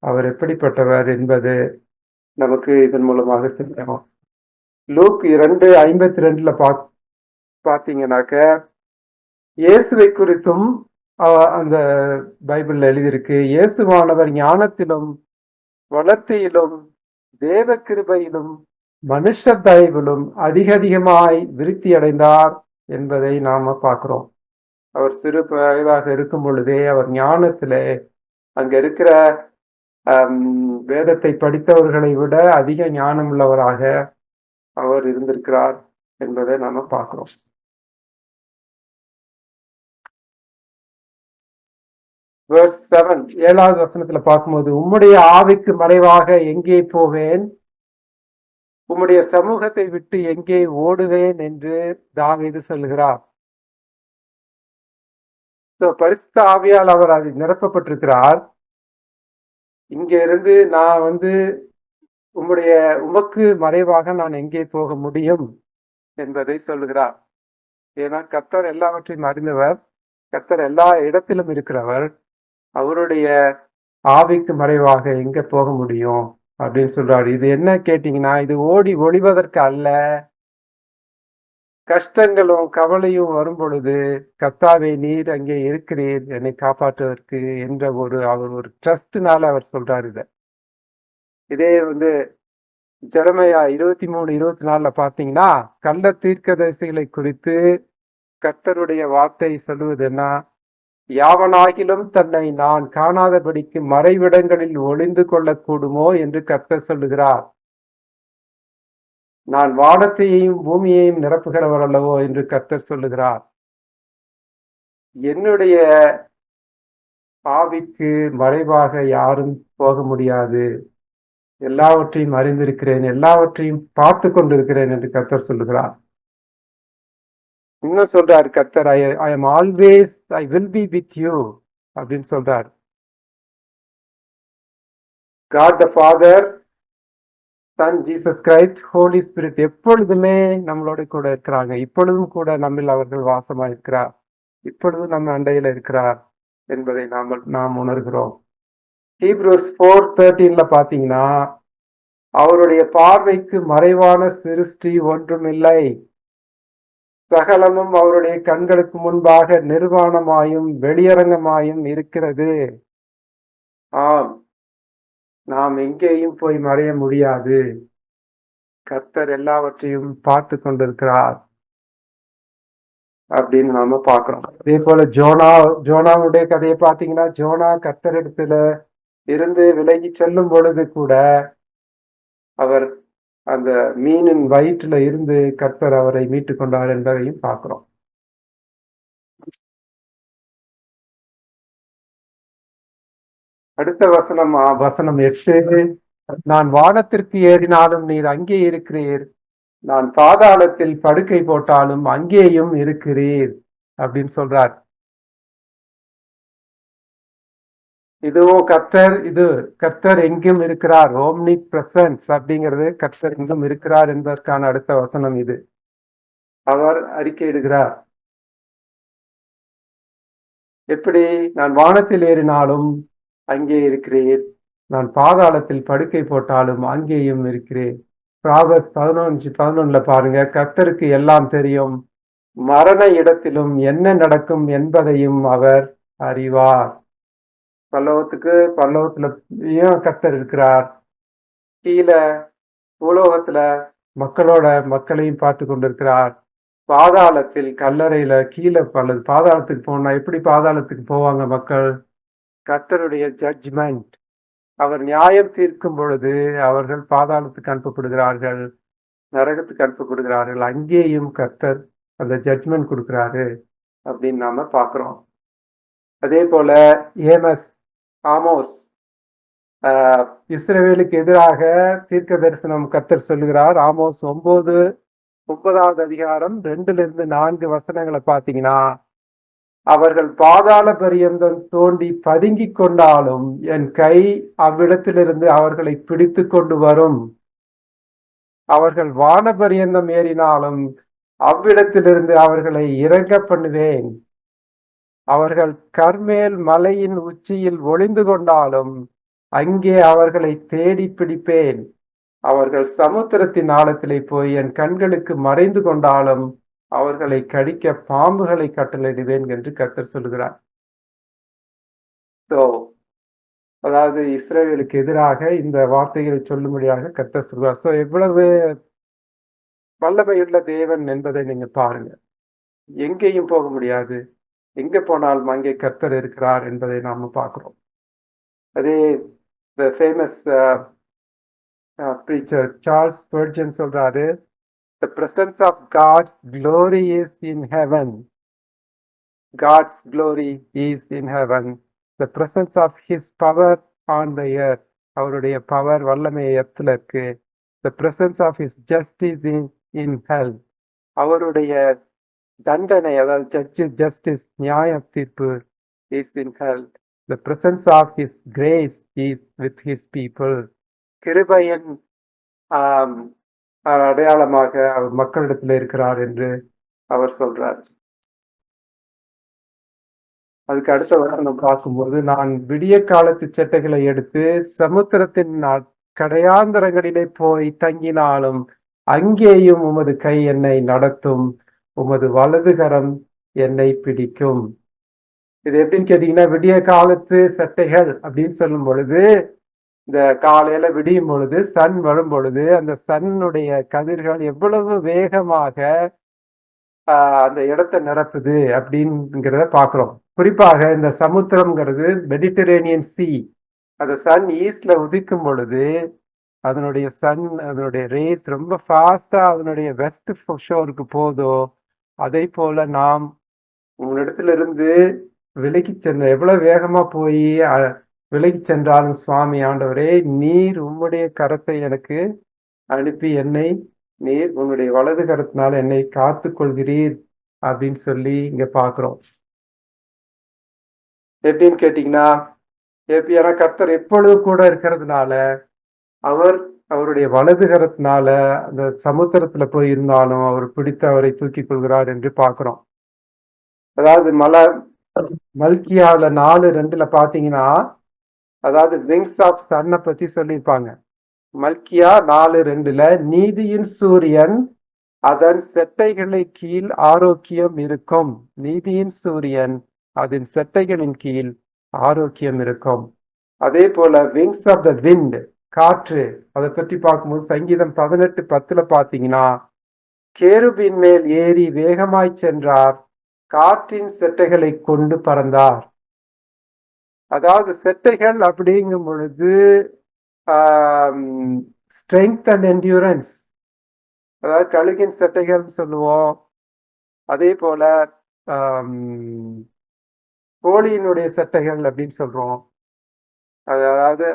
அவர் எப்படிப்பட்டவர் என்பது நமக்கு இதன் மூலமாக தெரியும். லூக் 2:52 பார்த்தீங்கன்னாக்க, இயேசுவை குறித்தும் அந்த பைபிள்ல எழுதியிருக்கு, இயேசுவானவர் ஞானத்திலும் வளர்த்தியிலும் தேவ கிருபையிலும் மனுஷ தயவிலும் அதிகமாய் விருத்தி அடைந்தார் என்பதை நாம பார்க்கிறோம். அவர் சிறு வயதாக இருக்கும் பொழுதே அவர் ஞானத்திலே அங்க இருக்கிற வேதத்தை படித்தவர்களை விட அதிக ஞானம் உள்ளவராக அவர் இருந்திருக்கிறார் என்பதை நாம பார்க்கிறோம். verse 7 7வது வசனத்துல பார்க்கும்போது, உம்முடைய ஆவிக்கு மறைவாக எங்கே போவேன், உம்முடைய சமூகத்தை விட்டு எங்கே ஓடுவேன் என்று தாவீது சொல்கிறார். பரிசுத்த ஆவியால் அவர் அதை நிரப்பப்பட்டிருக்கிறார். இங்க இருந்து நான் உமக்கு மறைவாக நான் எங்கே போக முடியும் என்பதை சொல்லுகிறார். ஏன்னா கர்த்தர் எல்லாவற்றையும் அறிந்தவர், கர்த்தர் எல்லா இடத்திலும் இருக்கிறவர். அவருடைய ஆவிக்கு மறைவாக எங்க போக முடியும் அப்படின்னு சொல்றாரு. இது என்ன கேட்டீங்கன்னா, இது ஓடி ஒளிவதற்கு அல்ல. கஷ்டங்களும் கவலையும் வரும் பொழுது, கர்த்தாவே நீர் அங்கே இருக்கிறீர் என்னை காப்பாற்றுவதற்கு என்ற அவர் ஒரு ட்ரஸ்ட்னால அவர் சொல்றாரு. இதே ஜெரமையா 23:24 பாத்தீங்கன்னா, கள்ள தீர்க்கதரிசிகளை குறித்து கர்த்தருடைய வார்த்தை சொல்லுவதுன்னா, யாவனாகிலும் தன்னை நான் காணாதபடிக்கு மறைவிடங்களில் ஒளிந்து கொள்ளக்கூடுமோ என்று கர்த்தர் சொல்லுகிறார். நான் வானத்தையும் பூமியையும் நிரப்புகிறவர் அல்லவோ என்று கர்த்தர் சொல்லுகிறார். என்னுடைய ஆவிக்கு மறைவாக யாரும் போக முடியாது. எல்லாவற்றையும் அறிந்திருக்கிறேன், எல்லாவற்றையும் பார்த்து கொண்டிருக்கிறேன் என்று கர்த்தர் சொல்லுகிறார். இன்னும் சொல்றார் கர்த்தர், I am always, I will be with you அப்படின்னு சொல்றார். God the Father, Son Jesus Christ, Holy Spirit எப்பொழுதுமே நம்மளோட கூட இருக்கிறாங்க. இப்பொழுதும் கூட நம்மில் அவர்கள் வாசமா இருக்கிறார். இப்பொழுதும் நம்ம அண்டையில இருக்கிறார் என்பதை நாம் உணர்கிறோம். ஹீப்ரூஸ் 4:13 பாத்தீங்கன்னா, அவருடைய பார்வைக்கு மறைவான சிருஷ்டி ஒன்றுமில்லை, சகலமும் அவருடைய கண்களுக்கு முன்பாக நிர்வாணமாயும் வெளியரங்கமாயும் இருக்கிறது. ஆம், நாம் எங்கேயும் போய் மறைய முடியாது. கர்த்தர் எல்லாவற்றையும் பார்த்து கொண்டிருக்கிறார் அப்படின்னு நாம பார்க்கிறோம். அதே போல ஜோனாவுடைய கதையை பார்த்தீங்கன்னா, ஜோனா கர்த்தரிடத்துல இருந்து விலகி செல்லும் பொழுது கூட அவர் அந்த மீனின் வயிற்றுல இருந்து கர்த்தர் அவரை மீட்டு கொண்டார் என்பதையும் பார்க்கிறோம். அடுத்த வசனம் 8, நான் வானத்திற்கு ஏறினாலும் நீர் அங்கே இருக்கிறீர், நான் பாதாளத்தில் படுக்கை போட்டாலும் அங்கேயும் இருக்கிறீர் அப்படின்னு சொல்றார். இதுவும் கர்த்தர் எங்கும் இருக்கிறார். ஓம்னி பிரசன்ஸ் அப்படிங்கிறது கர்த்தர் எங்கும் இருக்கிறார் என்பதற்கான அடுத்த வசனம் இது. அவர் அறிக்கையிடுகிறார். எப்படி நான் வானத்தில் ஏறினாலும் அங்கே இருக்கிறேன், நான் பாதாளத்தில் படுக்கை போட்டாலும் அங்கேயும் இருக்கிறேன். ப்ராவர்ஸ் 11:11 பாருங்க, கர்த்தருக்கு எல்லாம் தெரியும், மரண இடத்திலும் என்ன நடக்கும் என்பதையும் அவர் அறிவார். பரலோகத்திலயும் கர்த்தர் இருக்கிறார், கீழே பூலோகத்துல மக்களையும் பார்த்து கொண்டிருக்கிறார். பாதாளத்தில் கல்லறையில கீழே பாதாளத்துக்கு போனா எப்படி பாதாளத்துக்கு போவாங்க மக்கள்? கர்த்தருடைய ஜட்ஜ்மெண்ட், அவர் நியாயம் தீர்க்கும் பொழுது அவர்கள் பாதாளத்துக்கு அனுப்பப்படுகிறார்கள், நரகத்துக்கு அனுப்பப்படுகிறார்கள். அங்கேயும் கர்த்தர் அந்த ஜட்ஜ்மெண்ட் கொடுக்கிறாரு அப்படின்னு நாம பாக்குறோம். அதே போல ஆமோஸ் இஸ்ரவேலுக்கு எதிராக தீர்க்க தரிசனம் கர்த்தர் சொல்லுகிறார். ஆமோஸ் 9வது அதிகாரம் 2-4 வசனங்களை பார்த்தீங்கன்னா, அவர்கள் பாதாள பரியந்தம் தோண்டி பதுங்கி கொண்டாலும் என் கை அவ்விடத்திலிருந்து அவர்களை பிடித்து கொண்டு வரும். அவர்கள் வான பரியந்தம் ஏறினாலும் அவ்விடத்திலிருந்து அவர்களை இறங்க பண்ணுவேன். அவர்கள் கர்மேல் மலையின் உச்சியில் ஒளிந்து கொண்டாலும் அங்கே அவர்களை தேடி பிடிப்பேன். அவர்கள் சமுத்திரத்தின் ஆழத்திலே போய் என் கண்களுக்கு மறைந்து கொண்டாலும் அவர்களை கடிக்க பாம்புகளை கட்டளையிடுவேன் என்று கர்த்தர் சொல்லுகிறார். அதாவது இஸ்ரவேலுக்கு எதிராக இந்த வார்த்தைகளை சொல்லும்படியாக கர்த்தர் சொல்கிறார். எவ்வளவு வல்லமையுள்ள தேவன் என்பதை நீங்க பாருங்க. எங்கேயும் போக முடியாது, எங்க போனாலும் அங்கே கர்த்தர் இருக்கிறார் என்பதை நாம பார்க்கிறோம். அதே ஃபேமஸ் preacher Charles Spurgeon சொல்றாரு, the presence of God's glory is in heaven. God's glory is in heaven. The presence of his power on the earth. அவருடைய பவர் வல்லமை எர்த்ல இருக்கு. The presence of his justice in hell. அவருடைய தண்டனை, அதாவது justice நியாய தீர்ப்பு is in hell. The presence of his grace is with his people. கிருபையின் அடையாளமாக அவர் மக்களிடத்தில் இருக்கிறார் என்று அவர் சொல்றார். அதுக்கு அடுத்த வசனம் பார்க்கும்போது, நான் விடிய காலத்து செட்டைகளை எடுத்து சமுத்திரத்தின் கடையாந்தரங்களிலே போய் தங்கினாலும் அங்கேயும் உமது கை என்னை நடத்தும், உமது வலதுகரம் என்னை பிடிக்கும். இது எப்படின்னு கேட்டீங்கன்னா, விடிய காலத்து சட்டைகள் அப்படின்னு சொல்லும் பொழுது, இந்த காலையில விடியும் பொழுது சன் வரும் பொழுது அந்த சன்னுடைய கதிர்கள் எவ்வளவு வேகமாக அந்த இடத்தை நிரப்புது அப்படிங்கிறத பாக்குறோம். குறிப்பாக இந்த சமுத்திரம்ங்கிறது மெடிட்டரேனியன் சி. அந்த சன் ஈஸ்ட்ல உதிக்கும் பொழுது அதனுடைய ரேஸ் ரொம்ப ஃபாஸ்டா அதனுடைய வெஸ்ட் ஷோருக்கு போதோ, அதே போல நாம் உங்களிடத்துல இருந்து விலகி சென்ற எவ்வளவு வேகமா போய் விலகி சென்றாலும் சுவாமி ஆண்டவரே, நீர் உம்முடைய கரத்தை எனக்கு அனுப்பி நீர் உன்னுடைய வலது கரத்தினால என்னை காத்து கொள்கிறீர் அப்படின்னு சொல்லி இங்க பாக்குறோம். எப்படின்னு கேட்டீங்கன்னா, ஏன்னா கர்த்தர் எப்பொழுது கூட இருக்கிறதுனால அவருடைய வலது கரத்தினால அந்த சமுத்திரத்துல போய் இருந்தாலும் அவர் பிடித்து அவரை தூக்கி கொள்கிறார் என்று பாக்குறோம். அதாவது மல்கியாவில் 4:2 பாத்தீங்கன்னா, அதாவது விங்ஸ் ஆஃப் சன்னை பத்தி சொல்லியிருப்பாங்க. மல்கியா 4:2 நீதியின் சூரியன் அதன் செட்டைகளை கீழ் ஆரோக்கியம் இருக்கும். நீதியின் சூரியன் அதன் செட்டைகளின் கீழ் ஆரோக்கியம் இருக்கும். அதே போல விங்ஸ் ஆஃப் த விண்ட், காற்று, அதை பற்றி பார்க்கும்போது சங்கீதம் 18:10 பாத்தீங்கன்னா, கேருபின் மேல் ஏறி வேகமாய் சென்றார், காற்றின் செட்டைகளை கொண்டு பறந்தார். அதாவது செட்டைகள் அப்படிங்கும் பொழுது ஸ்ட்ரென்த் அண்ட் என்டியூரன்ஸ், அதாவது கழுகின் செட்டைகள் சொல்லுவோம். அதே போல கோழியினுடைய செட்டைகள் அப்படின்னு சொல்றோம். அதாவது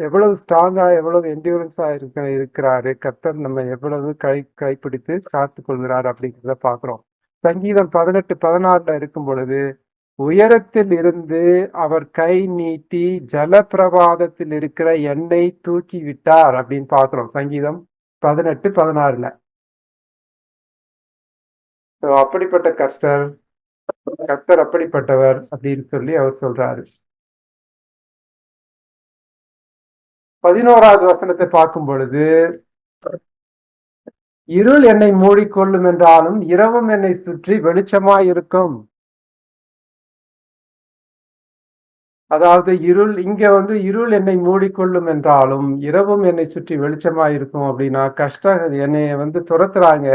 எவ்வளவு ஸ்ட்ராங்கா எவ்வளவு என்டியூரன்ஸா இருக்கிறாரு கர்த்தர், நம்ம எவ்வளவு கைப்பிடித்து காத்து கொள்கிறார் அப்படிங்கிறத பாக்குறோம். சங்கீதம் 18:16 இருக்கும் பொழுது உயரத்தில் இருந்து அவர் கை நீட்டி ஜலப்பிரவாதத்தில் இருக்கிற எண்ணெய் தூக்கி விட்டார் அப்படின்னு பாக்குறோம் சங்கீதம் 18:16. அப்படிப்பட்ட கர்த்தர் அப்படிப்பட்டவர் அப்படின்னு சொல்லி அவர் சொல்றாரு. 11வது வசனத்தை பார்க்கும் பொழுது, இருள் என்னை மூடிக்கொள்ளும் என்றாலும் இரவும் என்னை சுற்றி வெளிச்சமாய் இருக்கும். அதாவது இங்க இருள் என்னை மூடிக்கொள்ளும் என்றாலும் இரவும் என்னை சுற்றி வெளிச்சமாய் இருக்கும் அப்படின்னா, என்னை துரத்துறாங்க,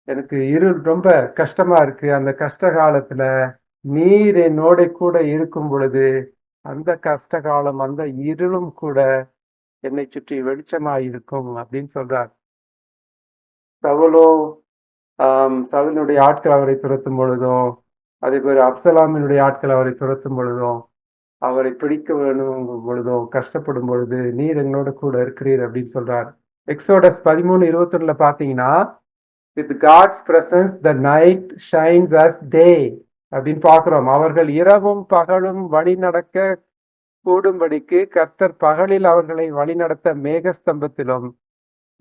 எனக்கு இருள் ரொம்ப கஷ்டமா இருக்கு, அந்த கஷ்ட காலத்துல நீர் என்னோட கூட இருக்கும் பொழுது அந்த கஷ்ட காலம், அந்த இருளும் கூட என்னை சுற்றி வெளிச்சமாய் இருக்கும் அப்படின்னு சொல்றார். சவுலுடைய ஆட்கள் அவரை துரத்தும் பொழுதும், அதே போல அப்சலாமினுடைய ஆட்கள் அவரை துரத்தும் பொழுதும், அவரை பிடிக்க வேணும் பொழுதும் கஷ்டப்படும் பொழுது நீர் என்னோட கூட இருக்கிறீர் அப்படின்னு சொல்றார். எக்ஸோடஸ் 13:21 பாத்தீங்கன்னா, with God's presence the night shines as day அப்படின்னு பாக்குறோம். அவர்கள் இரவும் பகலும் வழி நடக்க கூடும்படிக்கு கர்த்தர் பகலில் அவர்களை வழிநடத்த மேகஸ்தம்பத்திலும்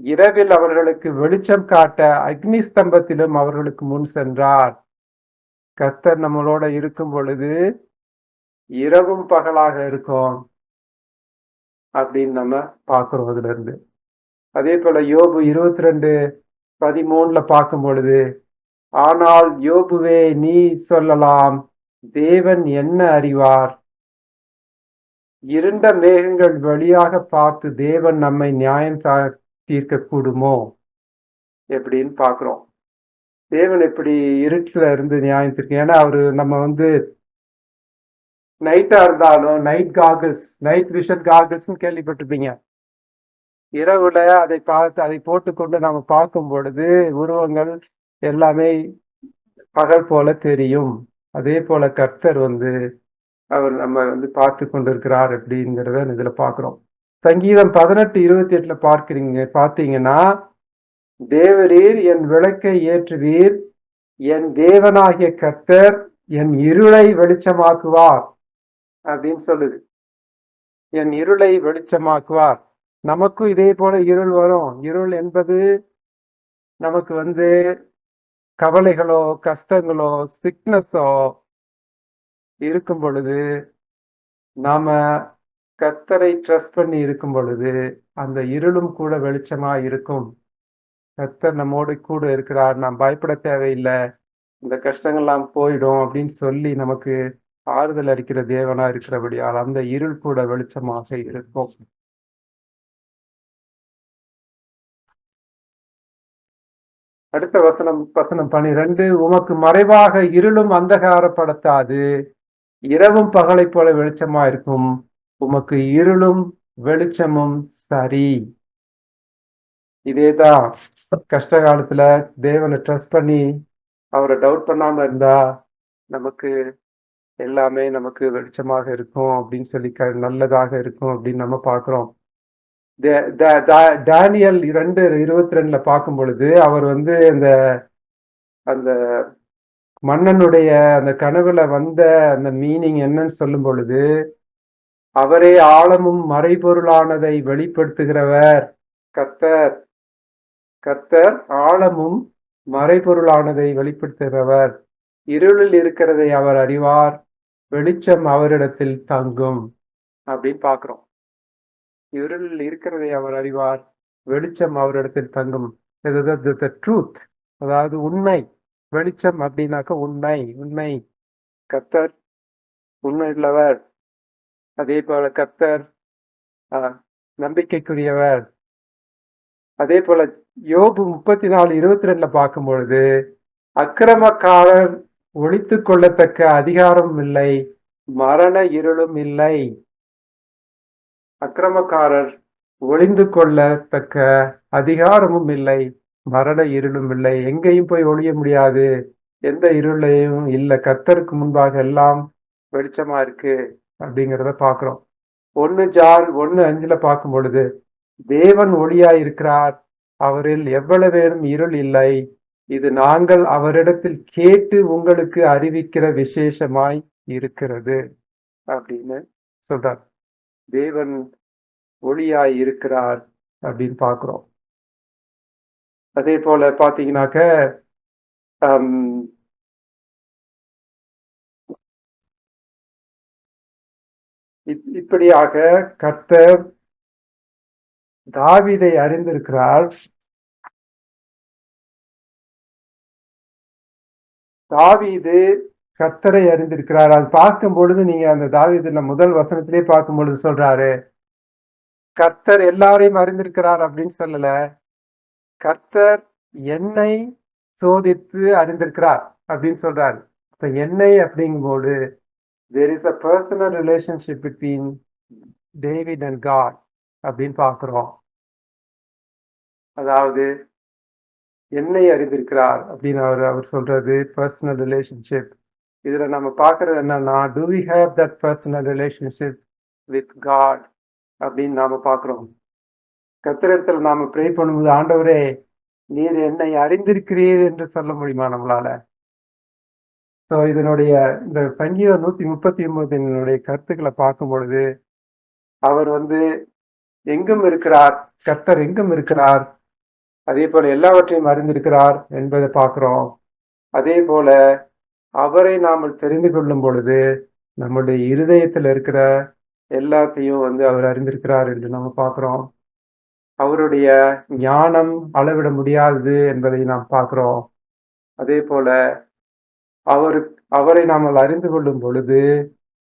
இரவில் அவர்களுக்கு வெளிச்சம் காட்ட அக்னி ஸ்தம்பத்திலும் அவர்களுக்கு முன் சென்றார். கர்த்தர் நம்மளோட இருக்கும் பொழுது இரவும் பகலாக இருக்கும் அப்படின்னு நம்ம பார்க்கிறோம் அதுல இருந்து. அதே போல யோபு 22:13 பார்க்கும் பொழுது, ஆனால் யோபுவே நீ சொல்லலாம், தேவன் என்ன அறிவார், இருண்ட மேகங்கள் வழியாக பார்த்து தேவன் நம்மை நியாயம் தீர்க்க கூடுமோ எப்படின்னு பாக்குறோம். தேவன் எப்படி இருட்டுல இருந்து நியாயம் தீர்க்க, ஏன்னா அவரு நம்ம நைட்டா இருந்தாலும் நைட் விஷன் காகிள்ஸ் கேள்விப்பட்டிருப்பீங்க. இரவுல அதை போட்டுக்கொண்டு நம்ம பார்க்கும் பொழுது உருவங்கள் எல்லாமே பகல் போல தெரியும். அதே போல கர்த்தர் அவர் நம்ம பார்த்து கொண்டிருக்கிறார் அப்படிங்கிறத இதுல பாக்குறோம். சங்கீதம் 18:28 பார்த்தீங்கன்னா, தேவரீர் என் விளக்கை ஏற்றுவீர், என் தேவனாகிய கர்த்தர் என் இருளை வெளிச்சமாக்குவார் அப்படின்னு சொல்லுது. என் இருளை வெளிச்சமாக்குவார். நமக்கும் இதே போல இருள் வரும். இருள் என்பது நமக்கு கவலைகளோ கஷ்டங்களோ சிக்னஸோ இருக்கும் பொழுது, நாம கர்த்தரை ட்ரஸ்ட் பண்ணி இருக்கும் பொழுது அந்த இருளும் கூட வெளிச்சமா இருக்கும். கர்த்தர் நம்மோடு கூட இருக்கிறார், நாம் பயப்பட தேவையில்லை, இந்த கஷ்டங்கள்லாம் போயிடும் அப்படின்னு சொல்லி நமக்கு ஆறுதல் அளிக்கிற தேவனா இருக்கிறபடியால் அந்த இருள் கூட வெளிச்சமாக இருக்கும். அடுத்த வசனம் 12, உமக்கு மறைவாக இருளும் அந்தகாரப்படுத்தாது, இரவும் பகலை போல வெளிச்சமா இருக்கும், உமக்கு இருளும் வெளிச்சமும் சரி. இதேதான் கஷ்ட காலத்துல தேவனை ட்ரஸ்ட் பண்ணி அவரை டவுட் பண்ணாம இருந்தா நமக்கு எல்லாமே நமக்கு வெளிச்சமாக இருக்கும் அப்படின்னு சொல்லி நல்லதாக இருக்கும் அப்படின்னு நம்ம பாக்குறோம். தானியல் 2:22 பார்க்கும் பொழுது அவர் அந்த மன்னனுடைய அந்த கனவுல அந்த மீனிங் என்னன்னு சொல்லும் பொழுது, அவரே ஆழமும் மறைபொருளானதை வெளிப்படுத்துகிறவர். கர்த்தர் ஆழமும் மறைபொருளானதை வெளிப்படுத்துகிறவர். இருளில் இருக்கிறதை அவர் அறிவார், வெளிச்சம் அவரிடத்தில் தங்கும் அப்படின்னு பாக்குறோம். இருளில் இருக்கிறதை அவர் அறிவார், வெளிச்சம் அவரிடத்தில் தங்கும். ட்ரூத், அதாவது உண்மை. வெளிச்சம் அப்படின்னாக்க உண்மை. கர்த்தர் உண்மை உள்ளவர். அதே போல கர்த்தர் நம்பிக்கைக்குரியவர். அதே போல யோபு 34:22 பார்க்கும் பொழுது, அக்கிரமக்காரர் ஒழித்து கொள்ளத்தக்க அதிகாரம் இல்லை, மரண இருளும் இல்லை. அக்கிரமக்காரர் ஒளிந்து கொள்ளத்தக்க அதிகாரமும் இல்லை, மரண இருளும் இல்லை. எங்கேயும் போய் ஒளிய முடியாது, எந்த இருளையும் இல்லை. கர்த்தருக்கு முன்பாக எல்லாம் வெளிச்சமா இருக்கு அப்படிங்கிறத பாக்குறோம். 1 ஜான் 1:5 பார்க்கும் பொழுது, தேவன் ஒளியா இருக்கிறார், அவரில் எவ்வளவேனும் இருள் இல்லை, இது நாங்கள் அவரிடத்தில் கேட்டு உங்களுக்கு அறிவிக்கிற விசேஷமாய் இருக்கிறது அப்படின்னு சொல்றார். தேவன் ஒளியாய் இருக்கிறார் அப்படின்னு பார்க்கிறோம். அதே போல பாத்தீங்கன்னாக்க இப்படியாக கர்த்தர் தாவீதை அறிந்திருக்கிறார். தாவீது கர்த்தரை அறிந்திருக்கிறார். அது பார்க்கும் பொழுது நீங்க அந்த தாவீதுல முதல் வசனத்திலே பார்க்கும் பொழுது சொல்றாரு, கர்த்தர் எல்லாரையும் அறிந்திருக்கிறார் அப்படின்னு சொல்லல, கர்த்தர் என்னை சோதித்து அறிந்திருக்கிறார் அப்படின்னு சொல்றாரு. இப்ப என்னை அப்படிங்கும்போது there is a personal relationship between David and God அப்படின்னு பார்க்கிறோம். அதாவது என்னை அறிந்திருக்கிறார் அப்படின்னு அவர் சொல்றது பர்சனல் ரிலேஷன்ஷிப். இதுல நம்ம பார்க்கறது என்னன்னா, do we have that personal relationship with God அப்படின்னு நாம பார்க்கிறோம். கர்த்தரிடத்தில் நாம ப்ரே பண்ணும்போது, ஆண்டவரே நீர் என்னை அறிந்திருக்கிறீர் என்று சொல்ல முடியுமா நம்மளால? ஸோ இதனுடைய இந்த சங்கீதம் 139 கருத்துக்களை பார்க்கும் பொழுது, அவர் எங்கும் இருக்கிறார், கர்த்தர் எங்கும் இருக்கிறார், அதே போல எல்லாவற்றையும் அறிந்திருக்கிறார் என்பதை பார்க்கிறோம். அதே போல அவரை நாம் தெரிந்து கொள்ளும் பொழுது நம்முடைய இருதயத்தில் இருக்கிற எல்லாத்தையும் அவர் அறிந்திருக்கிறார் என்று நம்ம பார்க்கிறோம். அவருடைய ஞானம் அளவிட முடியாதது என்பதை நாம் பார்க்கிறோம். அதே போல அவரை நாம் அறிந்து கொள்ளும் பொழுது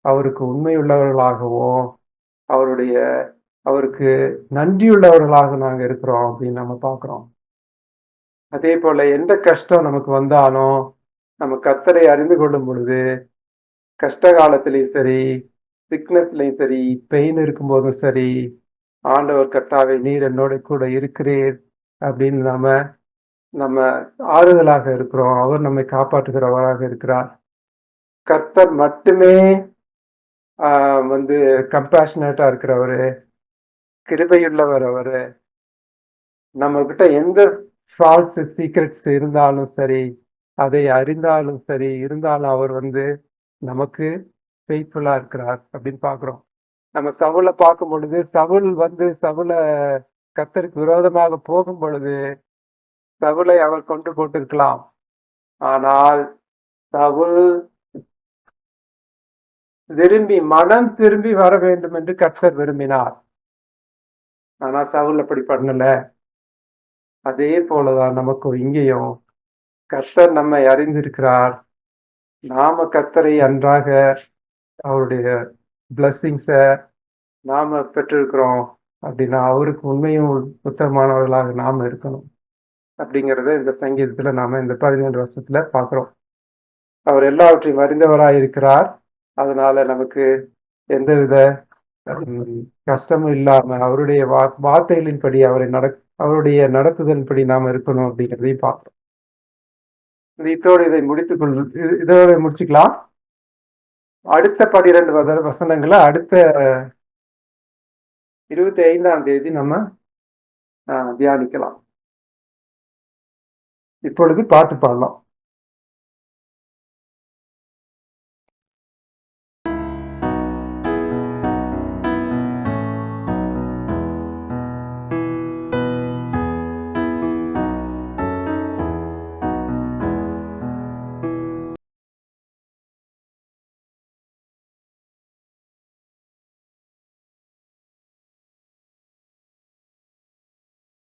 அவருக்கு உண்மையுள்ளவர்களாகவும் அவருக்கு நன்றியுள்ளவர்களாக நாங்கள் இருக்கிறோம் அப்படின்னு நம்ம பார்க்கிறோம். அதே போல எந்த கஷ்டம் நமக்கு வந்தாலும் நம்ம கர்த்தரை அறிந்து கொள்ளும் பொழுது, கஷ்ட காலத்திலையும் சரி, சிக்னஸ்லையும் சரி, பெயின் இருக்கும்போதும் சரி, ஆண்டவர் கர்த்தாவே நீர் என்னோட கூட இருக்கிறீர் அப்படின்னு நம்ம ஆறுதலாக இருக்கிறோம். அவர் நம்மை காப்பாற்றுகிறவராக இருக்கிறார். கர்த்தர் மட்டுமே கம்பேஷனேட்டா இருக்கிறவரு, கிருபையுள்ளவர். அவரு நம்ம கிட்ட எந்த ஃபால்ஸ் சீக்ரெட்ஸ் இருந்தாலும் சரி, அதை அறிந்தாலும் சரி, இருந்தாலும் அவர் நமக்கு ஃபெய்த்ஃபுல்லா இருக்கிறார் அப்படின்னு பார்க்கிறோம். நம்ம சவுலை பார்க்கும் பொழுது, சவுலை கர்த்தருக்கு விரோதமாக போகும் பொழுது சவுலை அவர் கொண்டு போட்டிருக்கலாம். ஆனால் சவுல் மனம் திரும்பி வர வேண்டும் என்று கர்த்தர் விரும்பினார். ஆனா சவுல் அப்படி பண்ணல. அதே போலதான் நமக்கு இங்கேயும் கர்த்தர் நம்மை அறிந்திருக்கிறார். நாம கர்த்தரை அன்றாக அவருடைய பிளஸ்ஸிங்ஸை நாம பெற்றிருக்கிறோம் அப்படின்னா அவருக்கு உண்மையும் உத்தமமானவர்களாக நாம இருக்கணும் அப்படிங்கிறத இந்த சங்கீதத்துல நாம இந்த 17 வருஷத்துல பார்க்கிறோம். அவர் எல்லாவற்றையும் அறிந்தவராய் இருக்கிறார். அதனால நமக்கு எந்தவித கஷ்டமும் இல்லாம அவருடைய வார்த்தைகளின்படி அவருடைய நடத்துதலின்படி நாம இருக்கணும் அப்படிங்கிறதையும் பார்க்கிறோம். இதோடு இதோட முடிச்சுக்கலாம். அடுத்த 12 வசனங்களை அடுத்த 25ஆம் தேதி நம்ம தியானிக்கலாம். இப்பொழுது பாட்டு பாடலாம்.